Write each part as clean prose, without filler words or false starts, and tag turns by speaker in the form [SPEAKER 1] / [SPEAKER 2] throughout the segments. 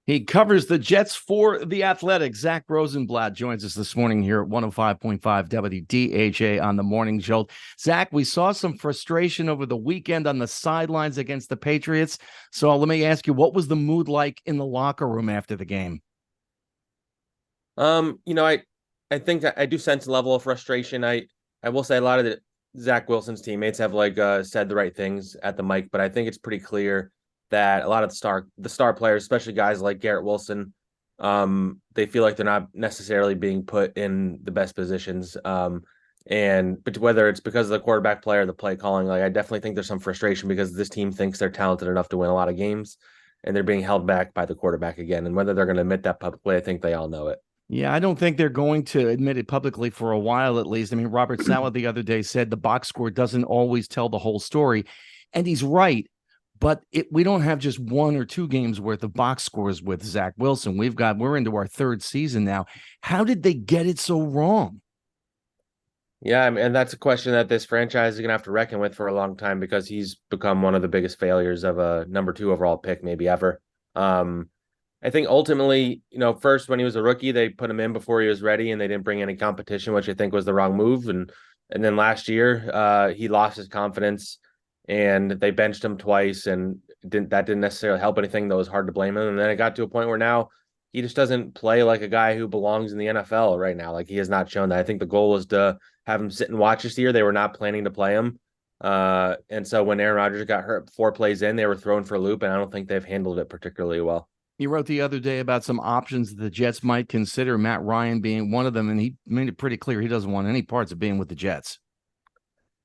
[SPEAKER 1] He covers the Jets for The Athletic. Zack Rosenblatt joins us this morning here at 105.5 WDHA on the Morning Jolt. Zack, we saw some frustration over the weekend on the sidelines against the Patriots. So let me ask you, what was the mood like in the locker room after the game?
[SPEAKER 2] I think I do sense a level of frustration. I will say a lot of Zach Wilson's teammates have said the right things at the mic, but I think it's pretty clear that a lot of the star players, especially guys like Garrett Wilson, they feel like they're not necessarily being put in the best positions. But whether it's because of the quarterback play or the play calling, like I definitely think there's some frustration because this team thinks they're talented enough to win a lot of games, and they're being held back by the quarterback again. And whether they're going to admit that publicly, I think they all know it.
[SPEAKER 1] Yeah, I don't think they're going to admit it publicly for a while, at least. I mean, Robert Saleh the other day said the box score doesn't always tell the whole story. And he's right. But we don't have just one or two games worth of box scores with Zach Wilson. We're into our third season now. How did they get it so wrong?
[SPEAKER 2] Yeah, I mean, and that's a question that this franchise is going to have to reckon with for a long time because he's become one of the biggest failures of a number two overall pick, maybe ever. Um, I think ultimately, first when he was a rookie, they put him in before he was ready, and they didn't bring any competition, which I think was the wrong move. And then last year, he lost his confidence, and they benched him twice, and didn't necessarily help anything. Though it was hard to blame him. And then it got to a point where now he just doesn't play like a guy who belongs in the NFL right now. Like he has not shown that. I think the goal was to have him sit and watch this year. They were not planning to play him. And so when Aaron Rodgers got hurt 4 plays in, they were thrown for a loop, and I don't think they've handled it particularly well.
[SPEAKER 1] You wrote the other day about some options that the Jets might consider, Matt Ryan being one of them, and he made it pretty clear he doesn't want any parts of being with the Jets.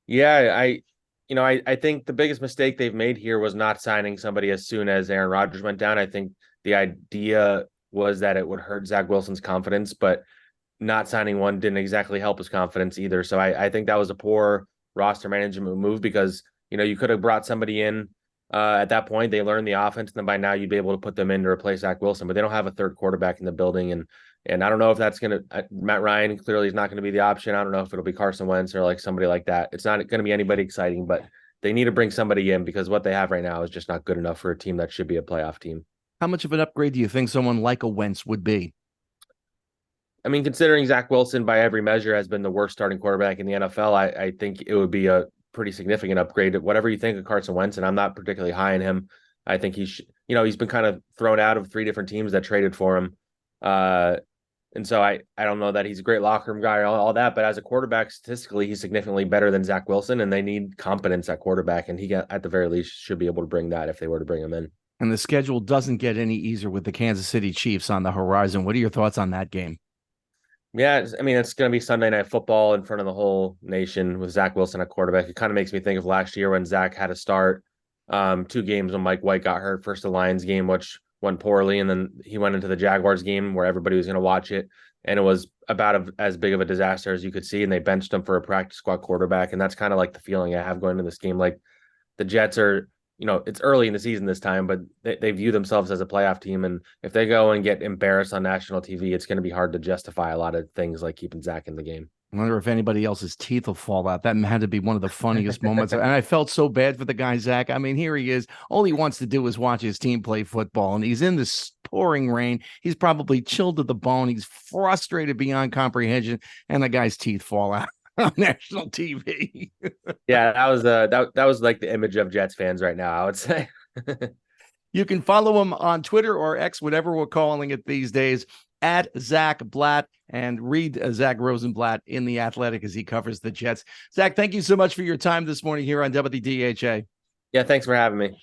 [SPEAKER 2] Yeah, I think the biggest mistake they've made here was not signing somebody as soon as Aaron Rodgers went down. I think the idea was that it would hurt Zach Wilson's confidence, but not signing one didn't exactly help his confidence either. So I think that was a poor roster management move because, you could have brought somebody in at that point. They learned the offense, and then by now you'd be able to put them in to replace Zach Wilson, but they don't have a third quarterback in the building. And I don't know if that's going to, Matt Ryan clearly is not going to be the option. I don't know if it'll be Carson Wentz or like somebody like that. It's not going to be anybody exciting, but they need to bring somebody in because what they have right now is just not good enough for a team that should be a playoff team.
[SPEAKER 1] How much of an upgrade do you think someone like a Wentz would be?
[SPEAKER 2] I mean, considering Zach Wilson by every measure has been the worst starting quarterback in the NFL, I think it would be a pretty significant upgrade. Whatever you think of Carson Wentz, and I'm not particularly high on him. I think he's been kind of thrown out of 3 different teams that traded for him. And so I don't know that he's a great locker room guy or all that, but as a quarterback, statistically, he's significantly better than Zach Wilson, and they need competence at quarterback, and he at the very least should be able to bring that if they were to bring him in.
[SPEAKER 1] And the schedule doesn't get any easier with the Kansas City Chiefs on the horizon. What are your thoughts on that game?
[SPEAKER 2] Yeah, I mean, it's going to be Sunday Night Football in front of the whole nation with Zach Wilson at quarterback. It kind of makes me think of last year when Zach had to start 2 games when Mike White got hurt. First, the Lions game, which went poorly, and then he went into the Jaguars game where everybody was going to watch it, and it was about as big of a disaster as you could see, and they benched him for a practice squad quarterback, and that's kind of like the feeling I have going into this game. Like the Jets are, it's early in the season this time, but they view themselves as a playoff team. And if they go and get embarrassed on national TV, it's going to be hard to justify a lot of things like keeping Zach in the game.
[SPEAKER 1] I wonder if anybody else's teeth will fall out. That had to be one of the funniest moments. And I felt so bad for the guy, Zach. I mean, here he is. All he wants to do is watch his team play football. And he's in this pouring rain. He's probably chilled to the bone. He's frustrated beyond comprehension. And the guy's teeth fall out on national TV.
[SPEAKER 2] Yeah, that was like the image of Jets fans right now, I would say.
[SPEAKER 1] You can follow him on Twitter or X, whatever we're calling it these days, at Zack Blatt, and read Zack Rosenblatt in The Athletic as he covers the Jets. Zack, thank you so much for your time this morning here on WDHA.
[SPEAKER 2] Yeah, thanks for having me.